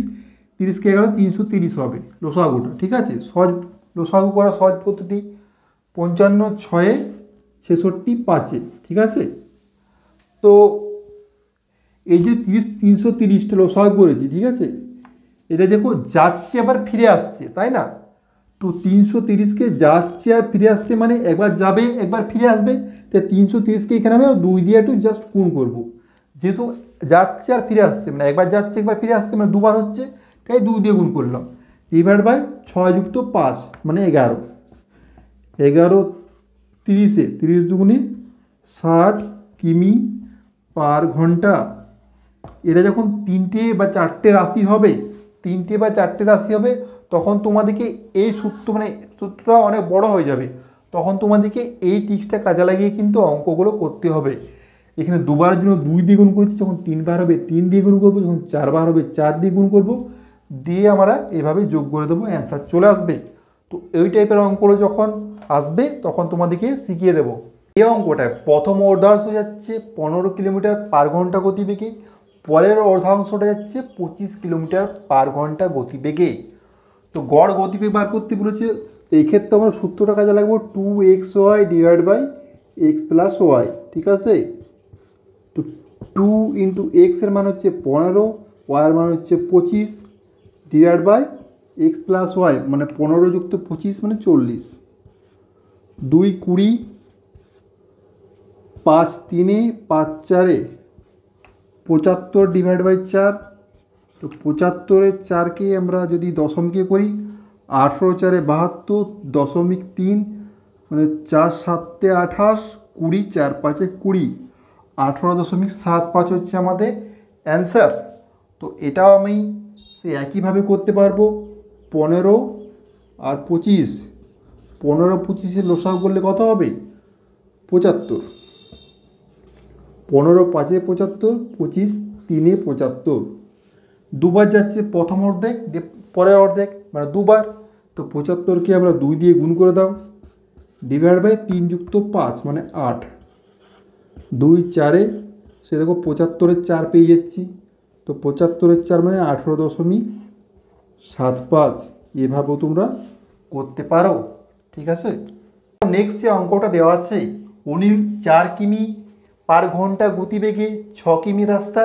30 কে 11 330 হবে লসাগুটা, ঠিক আছে। সহজ লসাগু করা সহজ পদ্ধতি। 55 6 66 5, ঠিক আছে। তো এই যে 330টা লসাগু করেছি, ঠিক আছে, এটা দেখো যাচ্ছে আবার ফিরে আসছে, তাই না। তো 330কে যাচ্ছে আর ফিরে আসছে, মানে একবার যাবে একবার ফিরে আসবে। তাই 330কে এখানে আমি 2 দিয়ে একটু জাস্ট গুণ করবো, যেহেতু যাচ্ছে আর ফিরে আসছে, মানে একবার যাচ্ছে একবার ফিরে আসছে, মানে দুবার হচ্ছে, তাই 2 দিয়ে গুণ করলাম। ডিভাইড বাই 6 যুক্ত 5 মানে 11, 11 30-এ 30 দুগুণে 60 কিমি পার ঘন্টা। এরা যখন 3টে বা 4টে রাশি হবে, 3টে বা 4টে রাশি হবে, তখন তোমাদেরকে এই সূত্র, মানে সূত্রটা অনেক বড় হয়ে যাবে, তখন তোমাদেরকে এই টিক্সটা কাজে লাগিয়ে কিন্তু অঙ্কগুলো করতে হবে। এখানে দুবারের জন্য 2 দিয়ে গুণ করেছি, যখন 3 বার হবে 3 দিয়ে গুণ করবো, যখন 4 বার হবে 4 দিয়ে গুণ করবো, দিয়ে আমরা এভাবে যোগ করে দেবো, অ্যান্সার চলে আসবে। তো এই টাইপের অঙ্কগুলো যখন আসবে তখন তোমাদেরকে শিখিয়ে দেবো। এই অঙ্কটায় প্রথম অর্ধাংশ যাচ্ছে 15 কিলোমিটার পার ঘন্টা গতিবেগে, পরের অর্ধাংশটা যাচ্ছে 25 কিলোমিটার পার ঘন্টা গতিবেগে। তো গড় গতিবেগ বার করতে বলেছে, এই ক্ষেত্রে আমরা সূত্রটা কাজে লাগবো 2xy divide by x plus y, ঠিক আছে। তো 2 ইন্টু এক্সের মান হচ্ছে 15, ওয়াইয়ের মান হচ্ছে 25, divide by x plus y মানে 15 যুক্ত 25 মানে 40, 2 20, 5 3 5 4 75 ডিভাইড বাই 4। তো 75-এর 4কে আমরা যদি দশমিকে করি, 18 4 72, 0.3 মানে 4 7 28, 20 4 5 20, 18.75 হচ্ছে আমাদের অ্যান্সার। তো এটাও আমি সে একইভাবে করতে পারবো। 15 আর 25, 15 25-এর লসাগু করলে কত হবে? 75, 15 5 75, 25 3 75, দুবার যাচ্ছে প্রথম অর্ধেক দিয়ে পরের অর্ধেক, মানে দুবার। তো 75কে আমরা 2 দিয়ে গুণ করে দাও, ডিভাইড বাই 3 যুক্ত 5 মানে 8, 2 4 সে দেখো 75-এর 4 পেয়ে যাচ্ছি। তো 75-এর 4 মানে 18.75, এভাবেও তোমরা করতে পারো। ঠিক আছে, নেক্সট যে অঙ্কটা দেওয়া আছে, অনিল 4 কিমি পার ঘন্টা গতিবেগে 6 কিমি রাস্তা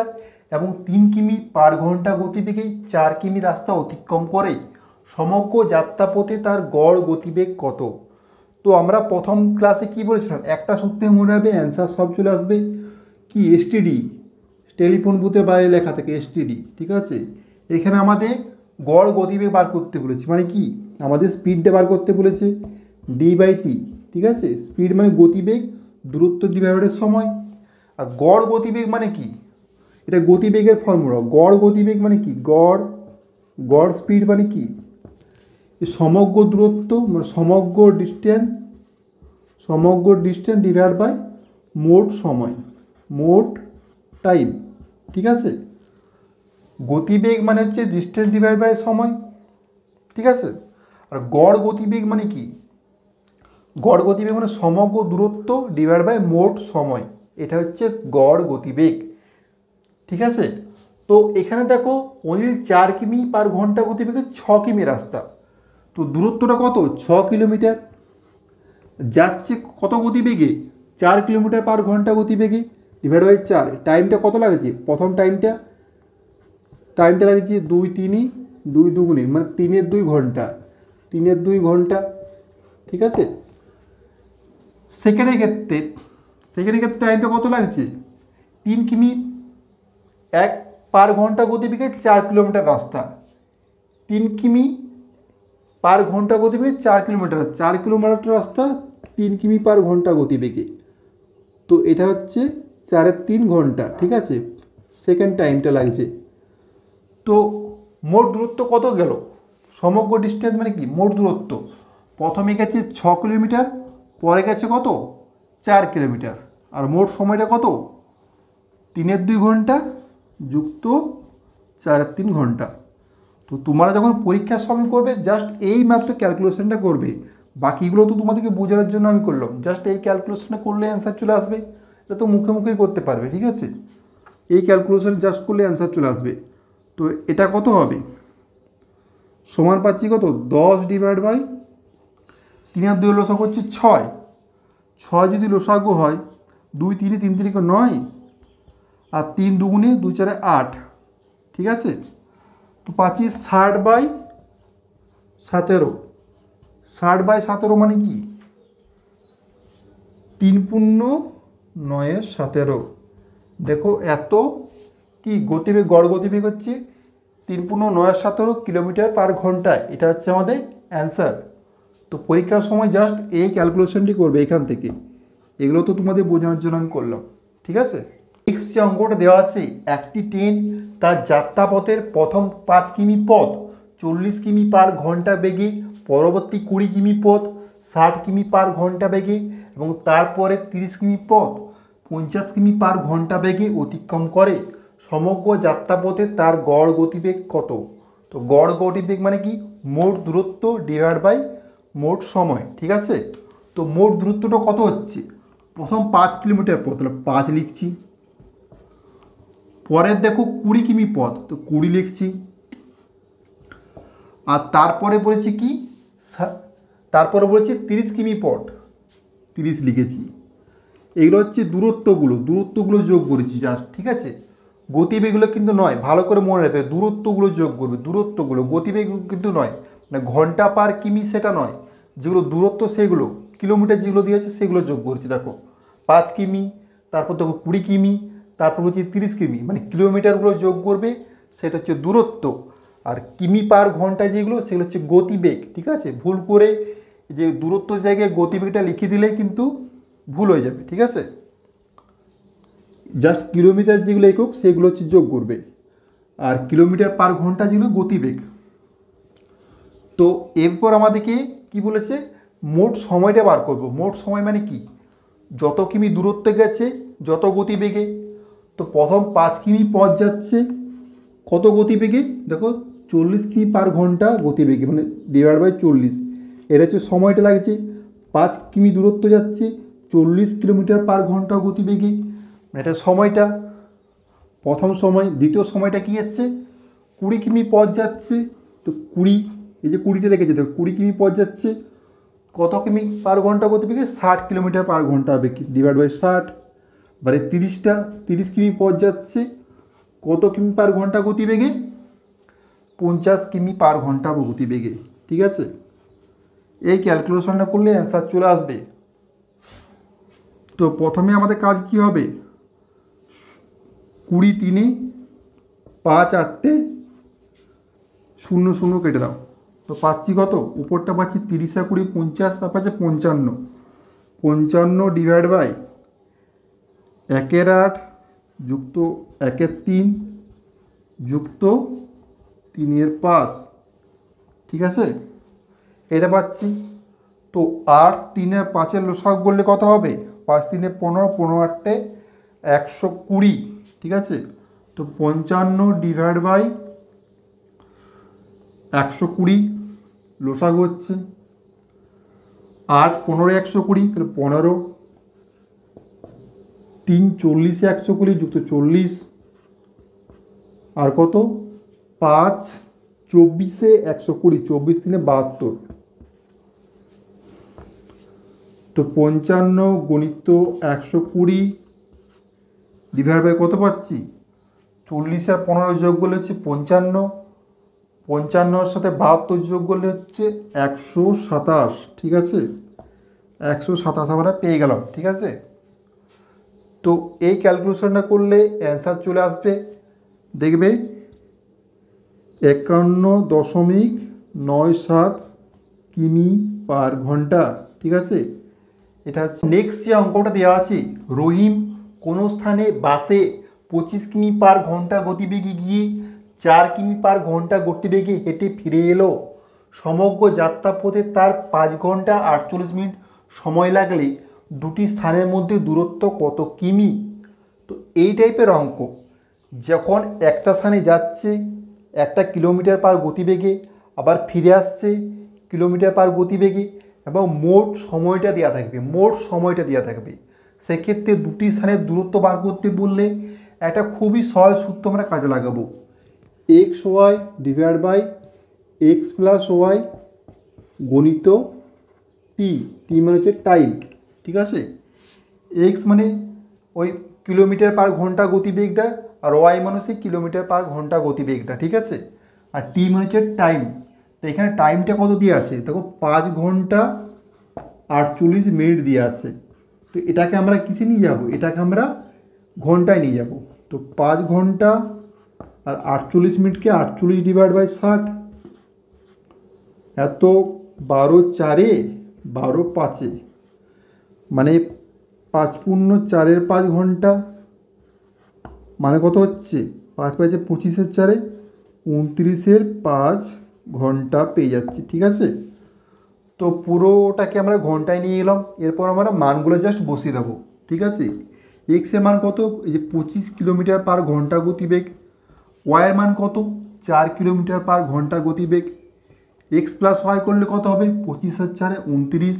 এবং 3 কিমি পার ঘন্টা গতিবেগে 4 কিমি রাস্তা অতিক্রম করে, সমগ্র যাত্রাপথে তার গড় গতিবেগ কত? তো আমরা প্রথম ক্লাসে কি বলেছিলাম, একটা সূত্রে মনে হবে অ্যান্সার সব চলে আসবে, কি এসটিডি, টেলিফোন বুথের বাইরে লেখা থাকে এসটিডি। ঠিক আছে, এখানে আমাদের গড় গতিবেগ বার করতে বলেছে, মানে কি আমাদের স্পিডটা বার করতে বলেছে, ডি/টি। ঠিক আছে, স্পিড মানে গতিবেগ, দূরত্ব ডিভাইডেড সময়। আর গড় গতিবেগ মানে কি, এটা গতিবেগের ফর্মুলা। গড় গতিবেগ মানে কি, গড় স্পিড মানে কি, সমগ্র দূরত্ব মানে সমগ্র ডিস্টেন্স ডিভাইড বাই মোট সময়, মোট টাইম। ঠিক আছে, গতিবেগ মানে হচ্ছে ডিস্টেন্স ডিভাইড বাই সময়। ঠিক আছে, আর গড় গতিবেগ মানে কি, গড় গতিবেগ মানে সমগ্র দূরত্ব ডিভাইড বাই মোট সময়, এটা হচ্ছে গড় গতিবেগ। ঠিক আছে, তো এখানে দেখো অনিল 4 কিমি পার ঘন্টা গতিবেগে 6 কিমি রাস্তা, তো দূরত্বটা কত, 6 কিলোমিটার, যাচ্ছে কত গতিবেগে, 4 কিলোমিটার পার ঘন্টা গতিবেগে, ডিভাইড বাই 4। টাইমটা কত লাগছে, প্রথম টাইমটা লাগছে 2 3 2 2 মানে 3-এর 2 ঘন্টা, 3-এর 2 ঘন্টা। ঠিক আছে, সেকেন্ডের ক্ষেত্রে টাইমটা কত লাগছে, 3 কিমি এক পার ঘন্টা গতিবেগে 4 কিলোমিটার রাস্তা, 3 কিমি পার ঘন্টা গতিবেগে 4 কিলোমিটার, 4 কিলোমিটার রাস্তা 3 কিমি পার ঘন্টা গতিবেগে, তো এটা হচ্ছে 4-এর 3 ঘন্টা। ঠিক আছে, সেকেন্ড টাইমটা লাগছে। তো মোট দূরত্ব কত গেল, সমগ্র ডিস্টেন্স মানে কি মোট দূরত্ব, প্রথমে গেছে 6 কিলোমিটার, পরে গেছে কত 4 কিলোমিটার, আর মোট সময়টা কত 3-এর 2 ঘন্টা যুক্ত 4-এর 3 ঘন্টা। তো তোমরা যখন পরীক্ষার সময় করবে জাস্ট এই মাত্র ক্যালকুলেশনটা করবে, বাকিগুলো তো তোমাদেরকে বোঝানোর জন্য আমি করলাম, জাস্ট এই ক্যালকুলেশনটা করলে অ্যান্সার চলে আসবে, এটা তো মুখে মুখেই করতে পারবে। ঠিক আছে, এই ক্যালকুলেশন জাস্ট করলে অ্যান্সার চলে আসবে। তো এটা কত হবে, সমান পাচ্ছি কত 10 ডিভাইড বাই 3-এর 2 লসাগু হচ্ছে 6, 6 যদি লসাগু হয় 2 3 3 3 9, আর 3 2 2 4 8। ঠিক আছে, তো পাচ্ছি 60/17, 60/17 মানে কি 3×9=17। দেখো এত কি গতিবেগ, গড় গতিবেগ হচ্ছে 3×9=17 কিলোমিটার পার ঘন্টায়, এটা হচ্ছে আমাদের অ্যান্সার। তো পরীক্ষার সময় জাস্ট এই ক্যালকুলেশনটি করবে এখান থেকে, এগুলো তো তোমাদের বোঝানোর জন্য আমি করলাম। ঠিক আছে, নেক্সট যে অঙ্কটা দেওয়া আছে, একটি ট্রেন তার যাত্রাপথের প্রথম 5 কিমি পথ 40 কিমি পার ঘন্টা বেগে, পরবর্তী 20 কিমি পথ 60 কিমি পার ঘন্টা বেগে এবং তারপরে 30 কিমি পথ 50 কিমি পার ঘন্টা বেগে অতিক্রম করে, সমগ্র যাত্রাপথে তার গড় গতিবেগ কত? তো গড় গতিবেগ মানে কি মোট দূরত্ব ডিভাইড বাই মোট সময়। ঠিক আছে, তো মোট দূরত্বটা কত হচ্ছে, প্রথম 5 কিলোমিটার পথ, তাহলে 5 লিখছি, পরের দেখো 20 কিমি পথ, তো 20 লিখছি, আর তারপরে বলেছি কি, তারপরে বলেছি 30 কিমি পথ, 30 লিখেছি। এগুলো হচ্ছে দূরত্বগুলো যোগ করেছি জাস্ট। ঠিক আছে, গতিবেগগুলো কিন্তু নয়, ভালো করে মনে রাখবে, দূরত্বগুলো যোগ করবে, দূরত্বগুলো, গতিবেগ কিন্তু নয়, মানে ঘন্টা পার কিমি সেটা নয়, যেগুলো দূরত্ব সেগুলো, কিলোমিটার যেগুলো দিয়েছে সেগুলো যোগ করছি। দেখো 5 কিমি, তারপর দেখো 20 কিমি, তারপর হচ্ছে 30 কিমি, মানে কিলোমিটারগুলো যোগ করবে, সেটা হচ্ছে দূরত্ব। আর কিমি পার ঘন্টা যেগুলো সেগুলো হচ্ছে গতিবেগ। ঠিক আছে, ভুল করে যে দূরত্ব জায়গায় গতিবেগটা লিখে দিলেই কিন্তু ভুল হয়ে যাবে। ঠিক আছে, জাস্ট কিলোমিটার যেগুলো একক সেগুলো হচ্ছে যোগ করবে, আর কিলোমিটার পার ঘন্টা যেগুলো গতিবেগ। তো এরপর আমাদেরকে কি বলেছে, মোট সময়টা বার করব। মোট সময় মানে কি, যত কিমি দূরত্বে গেছে যত গতিবেগে। তো প্রথম 5 কিমি পথ যাচ্ছে কত গতিবেগে, দেখো 40 কিমি পার ঘন্টা গতিবেগে, মানে ডিভাইড বাই 40। এটা হচ্ছে সময়টা লাগছে। 5 কিমি দূরত্ব যাচ্ছে 40 কিলোমিটার পার ঘন্টা গতিবেগে, এটা সময়টা প্রথম সময়। দ্বিতীয় সময়টা কী যাচ্ছে, 20 কিমি পথ যাচ্ছে। তো 20, এই যে 20টা লেগেছে, দেখো 20 কিমি পথ যাচ্ছে কত কিমি পার ঘন্টা গতিবেগে, 60 কিলোমিটার পার ঘন্টা বেগে, ডিভাইড বাই 60। এবারে 30 কিমি পথ যাচ্ছে কত কিমি পার ঘন্টা গতিবেগে, 50 কিমি পার ঘন্টা গতিবেগে। ঠিক আছে, এই ক্যালকুলেশনটা করলে অ্যান্সার চলে আসবে। তো প্রথমে আমাদের কাজ কি হবে, 20 3 5 8 0 0 কেটে দাও। তো পাচ্ছি কত, উপরটা পাচ্ছি 30 আর 20 50, আর পাচ্ছে 55। 55 ডিভাইড বাই 1/8 যুক্ত 1/3 যুক্ত 3/5। ঠিক আছে, এটা পাচ্ছি। তো 8 3 আর 5 লসাগু করলে কত হবে, 5 3 15, 15 8 120। ঠিক আছে, তো 55 ডিভাইড বাই 120 লসাগু হচ্ছে, আর 15 120, তাহলে 15, 3 40 120 যুক্ত 40, আর কত 5 24 120, 24 3 72। তো 55 গণিত 120 ডিভাইড বাই কত পাচ্ছি, 40 আর 15 যোগ করলে হচ্ছে 55, 55 সাথে 72 যোগ করলে হচ্ছে 127। ঠিক আছে, 127 আমরা পেয়ে গেলাম। ঠিক আছে, তো এই ক্যালকুলেশনটা করলে অ্যান্সার চলে আসবে, দেখবে 51.97 কিমি পার ঘন্টা। ঠিক আছে, এটা হচ্ছে নেক্সট যে অঙ্কটা দেওয়া আছে, রহিম কোনো স্থানে বাসে 25 কিমি পার ঘন্টা গতিবেগে গিয়ে 4 কিমি পার ঘন্টা গতিবেগে হেঁটে ফিরে এলো। সমগ্র যাত্রাপথে তার 5 ঘন্টা 48 মিনিট সময় লাগলে দুটি স্থানের মধ্যে দূরত্ব কত কিমি। তো এই টাইপের অঙ্ক, যখন একটা স্থানে যাচ্ছে 1 কিলোমিটার পার গতিবেগে, আবার ফিরে আসছে কিলোমিটার পার গতিবেগে, এবং মোট সময়টা দেওয়া থাকবে, সেক্ষেত্রে দুটি স্থানের দূরত্ব বার করতে বললে একটা খুবই সহজ সূত্র আমরা কাজে লাগাবো, x Y divide by x plus y গণিত টি। টি মানে হচ্ছে টাইম। ঠিক আছে, এক্স মানে ওই কিলোমিটার পার ঘন্টা গতিবেগটা, আর ওয়াই মানে হচ্ছে কিলোমিটার পার ঘন্টা গতিবেগটা। ঠিক আছে, আর টি মানে হচ্ছে টাইম। তো এখানে টাইমটা কত দিয়ে আছে, দেখো 5 ঘন্টা 48 মিনিট দিয়ে আছে। তো এটাকে আমরা কিসে নিয়ে যাব, এটাকে আমরা ঘন্টায় নিয়ে যাব। তো 5 ঘন্টা আর 48 মিনিটকে 48 ডিভাইড বাই 60, এত 12 4 12 5, মানে 5 পূর্ণ 4 5 ঘন্টা, মানে কত হচ্ছে 5 5 25 4 29 5 ঘন্টা পেয়ে যাচ্ছি। ঠিক আছে, তো পুরোটাকে আমরা ঘন্টায় নিয়ে এলাম, এরপর আমরা মানগুলো জাস্ট বসিয়ে দেবো। ঠিক আছে, এক্সের মান কত, এই যে 25 কিলোমিটার পার ঘন্টা গতিবেগ, ওয়াইয়ের মান কত 4 কিলোমিটার পার ঘন্টা গতিবেগ, এক্স প্লাস ওয়াই করলে কত হবে 25 আর 4 29,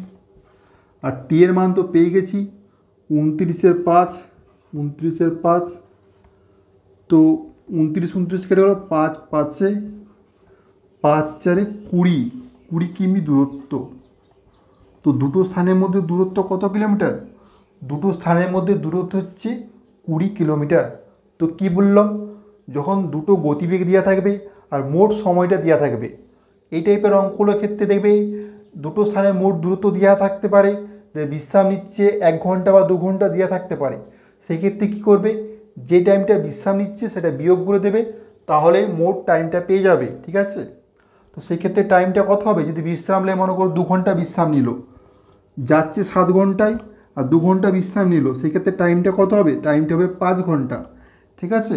আর টি এর মান তো পেয়ে গেছি 29 5, 29 5, তো 29 29 কেটে গেল 5 5 5 4 20 কিমি দূরত্ব। তো দুটো স্থানের মধ্যে দূরত্ব কত কিলোমিটার, দুটো স্থানের মধ্যে দূরত্ব হচ্ছে 20 কিলোমিটার। তো কি বললাম, যখন দুটো গতিবেগ দেওয়া থাকবে আর মোট সময়টা দেওয়া থাকবে, এই টাইপের অঙ্কগুলোর ক্ষেত্রে দেখবে দুটো স্থানের মোট দূরত্ব দেওয়া থাকতে পারে, যে বিশ্রাম নিচ্ছে 1 ঘন্টা বা 2 ঘন্টা দেওয়া থাকতে পারে, সেক্ষেত্রে কী করবে, যে টাইমটা বিশ্রাম নিচ্ছে সেটা বিয়োগ করে দেবে, তাহলে মোট টাইমটা পেয়ে যাবে। ঠিক আছে, তো সেক্ষেত্রে টাইমটা কত হবে, যদি বিশ্রাম নেয় মনে করো 2 ঘন্টা বিশ্রাম নিল, যাচ্ছে 7 ঘন্টায় আর 2 ঘন্টা বিশ্রাম নিল, সেক্ষেত্রে টাইমটা কত হবে, টাইমটা হবে 5 ঘন্টা। ঠিক আছে,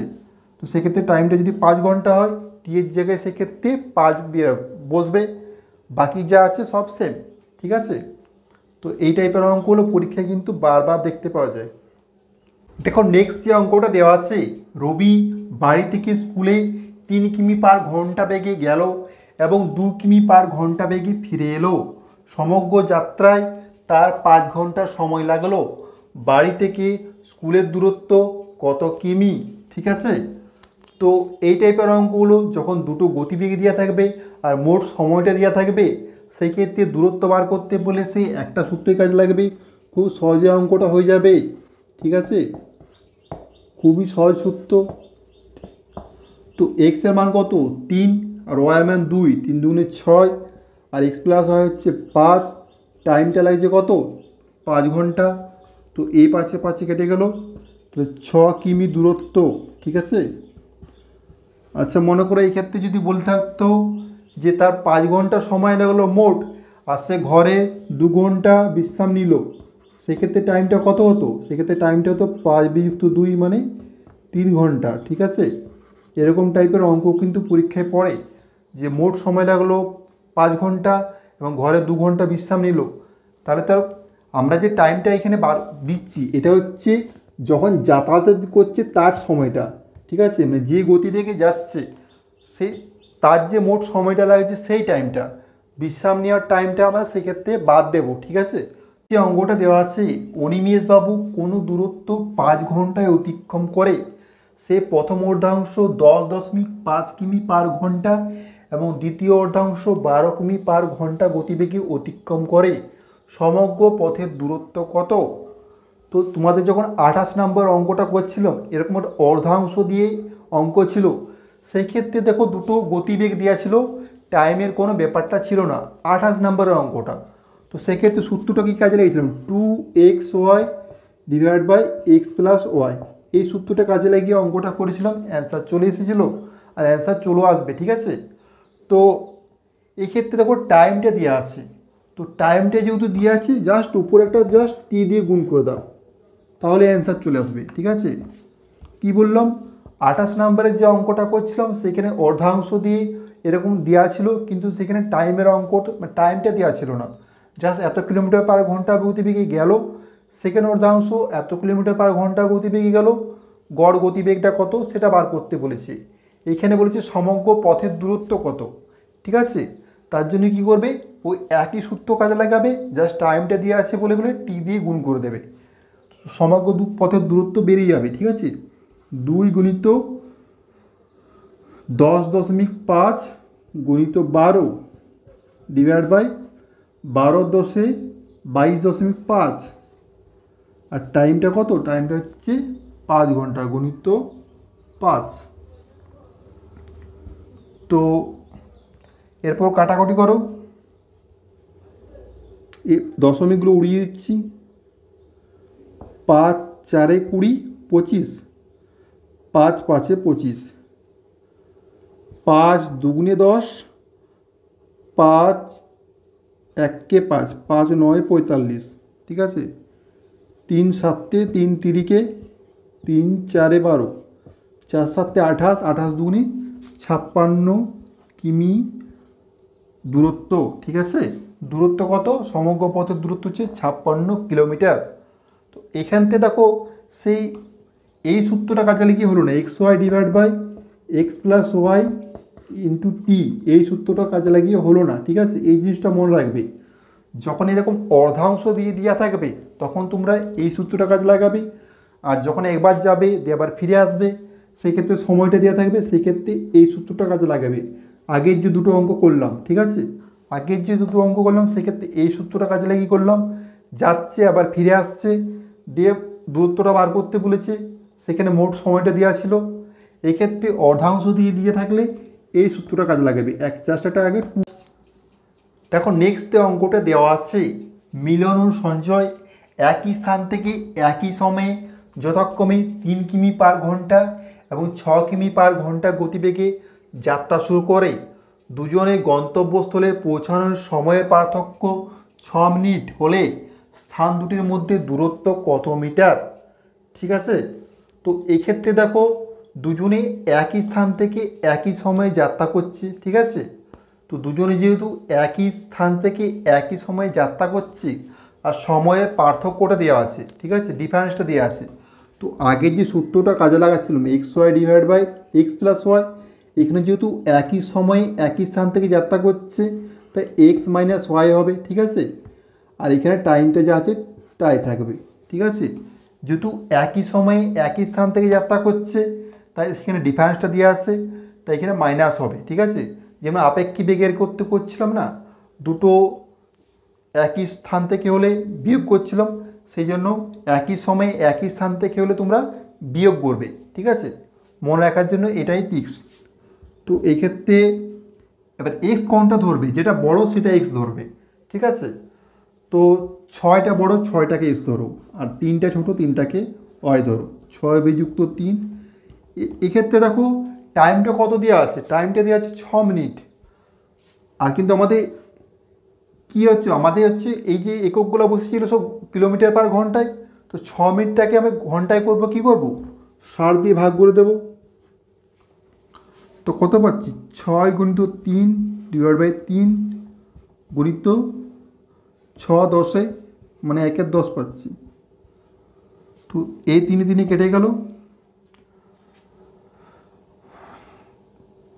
তো সেক্ষেত্রে টাইমটা যদি 5 ঘন্টা হয়, টি এর জায়গায় সেক্ষেত্রে 5 বসবে, বাকি যা আছে সব সেম। ঠিক আছে, তো এই টাইপের অঙ্কগুলো পরীক্ষায় কিন্তু বারবার দেখতে পাওয়া যায়। দেখো নেক্সট যে অঙ্কটা দেওয়া আছে, রবি বাড়ি থেকে স্কুলে 3 কিমি পার ঘন্টা বেগে গেল এবং 2 কিমি পার ঘন্টা বেগে ফিরে এলো। সমগ্র যাত্রায় তার 5 ঘন্টা সময় লাগলো। বাড়ি থেকে স্কুলের দূরত্ব কত কিমি? ঠিক আছে, তো এই টাইপের অঙ্কগুলো যখন দুটো গতিবেগ দেওয়া থাকবে আর মোট সময়টা দেওয়া থাকবে, সেই ক্ষেত্রে দূরত্ব বার করতে বলে সেই একটা সূত্রই কাজে লাগবে, খুব সহজে অঙ্কটা হয়ে যাবে। ঠিক আছে, খুবই সহজ সূত্র। তো এক্স এর মান কত? 3 আর ওয়াই এর মান 2, 3 দুগুণে 6 আর এক্স প্লাস ওয়াই হচ্ছে 5। টাইমটা লাগছে কত? 5 ঘন্টা। তো এই 5 5 কেটে গেল, তাহলে 6 কিমি দূরত্ব। ঠিক আছে, আচ্ছা মনে করো এই ক্ষেত্রে যদি বলে থাকতো যে তার 5 ঘন্টা সময় লাগলো মোট, আর সে ঘরে 2 ঘন্টা বিশ্রাম নিল, সেক্ষেত্রে টাইমটা কত হতো? সেক্ষেত্রে টাইমটা হতো 5 বিযুক্ত 2 মানে 3 ঘন্টা। ঠিক আছে, এরকম টাইপের অঙ্ক কিন্তু পরীক্ষায় পড়ে যে মোট সময় লাগলো 5 ঘন্টা এবং ঘরে 2 ঘন্টা বিশ্রাম নিল। তাহলে তার আমরা যে টাইমটা এখানে দিচ্ছি এটা হচ্ছে যখন যাতায়াত করছে তার সময়টা। ঠিক আছে, মানে যে গতিবেগে যাচ্ছে সে তার যে মোট সময়টা লাগছে সেই টাইমটা, বিশ্রাম নেওয়ার টাইমটা আমরা সেক্ষেত্রে বাদ দেব। ঠিক আছে, যে অঙ্কটা দেওয়া আছে, অনিমেষ বাবু কোনো দূরত্ব 5 ঘন্টায় অতিক্রম করে। সে প্রথম অর্ধাংশ 10.5 কিমি পার ঘন্টা এবং দ্বিতীয় অর্ধাংশ 12 কিমি পার ঘন্টা গতিবেগে অতিক্রম করে। সমগ্র পথের দূরত্ব কত? তো তোমাদের যখন 28 নম্বর অঙ্কটা করছিলাম, এরকম একটা অর্ধাংশ দিয়ে অঙ্ক ছিল, সেই ক্ষেত্রে দেখো দুটো গতিবেগ দেওয়া ছিল, টাইমের কোনো ব্যাপারটা ছিল না 28 নম্বরের অঙ্কটা। তো সেক্ষেত্রে সূত্রটা কী কাজে লাগিয়েছিলাম? 2xy divide by x plus y, এই সূত্রটা কাজে লাগিয়ে অঙ্কটা করেছিলাম। অ্যান্সার চলে এসেছিলো আর অ্যান্সার চলেও আসবে। ঠিক আছে, তো এক্ষেত্রে দেখো টাইমটা দেওয়া আছে, তো টাইমটা যেহেতু দেওয়া আছে জাস্ট উপরে একটা জাস্ট টি দিয়ে গুণ করে দাও, তাহলে অ্যান্সার চলে আসবে। ঠিক আছে, কি বললাম? 28 নম্বরের যে অঙ্কটা করছিলাম সেখানে অর্ধাংশ দিয়ে এরকম দেওয়া ছিল, কিন্তু সেখানে টাইমের টাইমটা দেওয়া ছিল না, জাস্ট এত কিলোমিটার পার ঘন্টা গতিবেগে গেল। সেকেন্ড অর্ধাংশ এত কিলোমিটার পার ঘন্টা গতিবেগে গেল, গড় গতিবেগটা কত সেটা বার করতে বলেছে। এখানে বলেছে সমগ্র পথের দূরত্ব কত। ঠিক আছে, তার জন্য কি করবে? ওই একই সূত্র কাজে লাগাবে, জাস্ট টাইমটা দিয়ে আছে বলে বলে টি দিয়ে গুণ করে দেবে, সমগ্র পথের দূরত্ব বেরিয়ে যাবে। ঠিক আছে, 2 গুণিত 10.5 গুণিত 12 ডিভাইড বাই 12 10 22.5 আর টাইমটা কত? টাইমটা হচ্ছে 5 ঘন্টা গুণিত 5। তো এরপর কাটাকুটি করো, এই দশমিকগুলো উড়িয়ে দিচ্ছি। 5 4 20 25, 5 5 25, 5 দুগুণে 10, 5 1 5, 5 9 45। ঠিক আছে, 3 7 3 3 3 4 12, 4 7 28, 28 দুগুণে 56 কিমি দূরত্ব। ঠিক আছে, দূরত্ব কত? সমগ্র পথের দূরত্ব হচ্ছে 56 কিলোমিটার। তো এখান থেকে দেখো সেই এই সূত্রটা কাজে লাগিয়ে হলো না, X Y divide by x plus Y into T, এই সূত্রটা কাজে লাগিয়ে হলো না। ঠিক আছে, এই জিনিসটা মনে রাখবে, যখন এরকম অর্ধাংশ দিয়ে দেওয়া থাকবে তখন তোমরা এই সূত্রটা কাজে লাগাবে, আর যখন একবার যাবে দিয়ে আবার ফিরে আসবে সেই ক্ষেত্রে সময়টা দেওয়া থাকবে, সেই ক্ষেত্রে এই সূত্রটা কাজে লাগাবে। আগের যে দুটো অঙ্ক করলাম, ঠিক আছে, আগের যে দুটো অঙ্ক করলাম সেক্ষেত্রে এই সূত্রটা কাজে লাগিয়ে করলাম, যাচ্ছে আবার ফিরে আসছে, দিয়ে দূরত্বটা বার করতে বলেছে, সেখানে মোট সময়টা দেওয়া ছিল। এক্ষেত্রে অর্ধাংশ দিয়ে থাকলে এই সূত্রটা কাজে লাগাবে। জাস্ট একটা আগে দেখো নেক্সট অঙ্কটা দেওয়া আছে, মিলন ও সঞ্জয় একই স্থান থেকে একই সময়ে যথাক্রমে 3 কিমি পার ঘন্টা এবং 6 কিমি পার ঘন্টা গতিবেগে যাত্রা শুরু করে। দুজনে গন্তব্যস্থলে পৌঁছানোর সময়ের পার্থক্য 6 মিনিট হলে স্থান দুটির মধ্যে দূরত্ব কত মিটার? ঠিক আছে, তো এক্ষেত্রে দেখো দুজনে একই স্থান থেকে একই সময়ে যাত্রা করছে। ঠিক আছে, তো দুজনে যেহেতু একই স্থান থেকে একই সময়ে যাত্রা করছে, আর সময়ের পার্থক্যটা দেওয়া আছে, ঠিক আছে, ডিফারেন্সটা দেওয়া আছে। তো আগের যে সূত্রটা কাজে লাগাচ্ছিলাম X Y divide by x plus Y, এখানে যেহেতু একই সময়ে একই স্থান থেকে যাত্রা করছে তাই এক্স মাইনাস ওয়াই হবে, ঠিক আছে। আর এখানে টাইমটা যা আছে তাই থাকবে, ঠিক আছে। যেহেতু একই সময়ে একই স্থান থেকে যাত্রা করছে তাই সেখানে ডিফারেন্সটা দেওয়া আছে, তাই এখানে মাইনাস হবে, ঠিক আছে। যেমন আপেক্ষিক বেগের করছিলাম না, দুটো একই স্থান থেকে হলে বিয়োগ করছিলাম, সেই জন্য একই সময়ে একই স্থান থেকে হলে তোমরা বিয়োগ করবে, ঠিক আছে। মনে রাখার জন্য এটাই টিপস। তো এক্ষেত্রে এবার এক্স কোনটা ধরবে, যেটা বড় সেটা এক্স ধরবে, ঠিক আছে। তো 6টা বড় 6টাকে এক্স ধরো, আর 3টা ছোট 3টাকে ওয়াই ধরো। 6 বিযুক্ত 3। এক্ষেত্রে দেখো টাইমটা কত দেওয়া আছে, টাইমটা দেওয়া আছে 6 মিনিট। আর কিন্তু আমাদের কী হচ্ছে, আমাদের হচ্ছে এই যে এককগুলো বসেছিল সব কিলোমিটার পার ঘন্টায়, তো 6 মিনিটটাকে আমি ঘন্টায় করব, কি করব, 60 দিয়ে ভাগ করে দেব। তো কত পাচ্ছি, 6 গুণিত 3 ডিভাইড বাই 3 গুণিত 6 10, মানে 1-এর 10 পাচ্ছি। তো এই 3 দিনে কেটে গেল,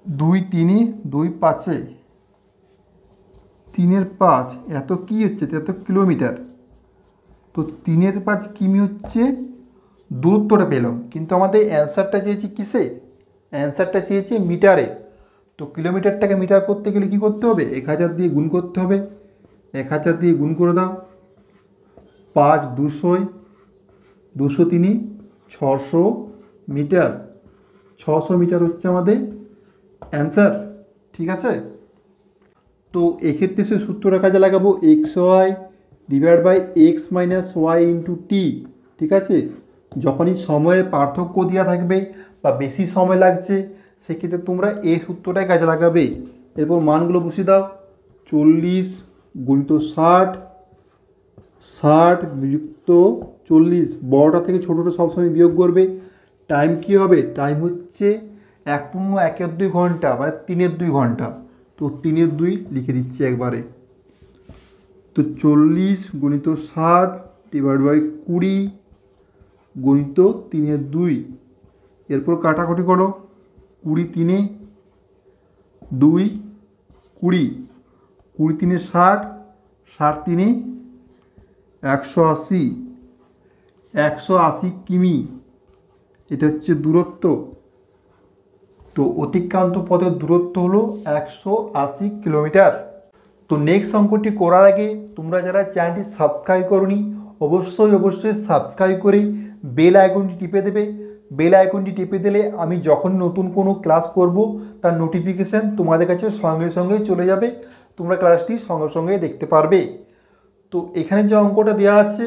2 3 2 5, 3-এর 5, এত কি হচ্ছে, এত কিলোমিটার। তো 3-এর 5 কিমি হচ্ছে দূরত্বটা পেলাম, কিন্তু আমাদের অ্যান্সারটা চেয়েছি কিসে, অ্যান্সারটা চেয়েছে মিটারে। তো কিলোমিটারটাকে মিটার করতে গেলে কী করতে হবে, 1000 দিয়ে গুণ করতে হবে। 1000 দিয়ে গুণ করে দাও, 5 200, 200 3 600 মিটার। 600 মিটার হচ্ছে আমাদের অ্যান্সার, ঠিক আছে। তো এক্ষেত্রে সে সূত্রটা কাজে লাগাবো, x Y divide by X minus Y into T, ঠিক আছে। যখনই সময়ের পার্থক্য দেওয়া থাকবে বা বেশি সময় লাগছে সেক্ষেত্রে তোমরা এই সূত্রটাই কাজে লাগাবে। এরপর মানগুলো বসিয়ে দাও, 40 গুণিত 60, 60 বিযুক্ত 40, বড়টা থেকে ছোটোটা সবসময় বিয়োগ করবে। টাইম কী হবে, টাইম হচ্ছে 1.1 ঘন্টা, মানে 3/2 ঘন্টা। তো 3/2 লিখে দিচ্ছি একবারে। তো 40 গুণিত 60 ডিভাইড বাই 20 গুণিত 3/2। এরপর কাটাকুটি করো, 20 3 2 20, 20 3 60, 60 3 180, 180 কিমি, এটা হচ্ছে দূরত্ব। তো অতিক্রান্ত পথের দূরত্ব হলো 180 কিলোমিটার। তো নেক্সট অঙ্কটি করার আগে তোমরা যারা চ্যানেলটি সাবস্ক্রাইব করোনি অবশ্যই সাবস্ক্রাইব করে বেল আইকনটি টিপে দেবে। বেল আইকনটি টিপে দিলে আমি যখন নতুন কোনো ক্লাস করব তার নোটিফিকেশান তোমাদের কাছে সঙ্গে সঙ্গে চলে যাবে, তোমরা ক্লাসটি সঙ্গে সঙ্গে দেখতে পারবে। তো এখানে যে অঙ্কটা দেওয়া আছে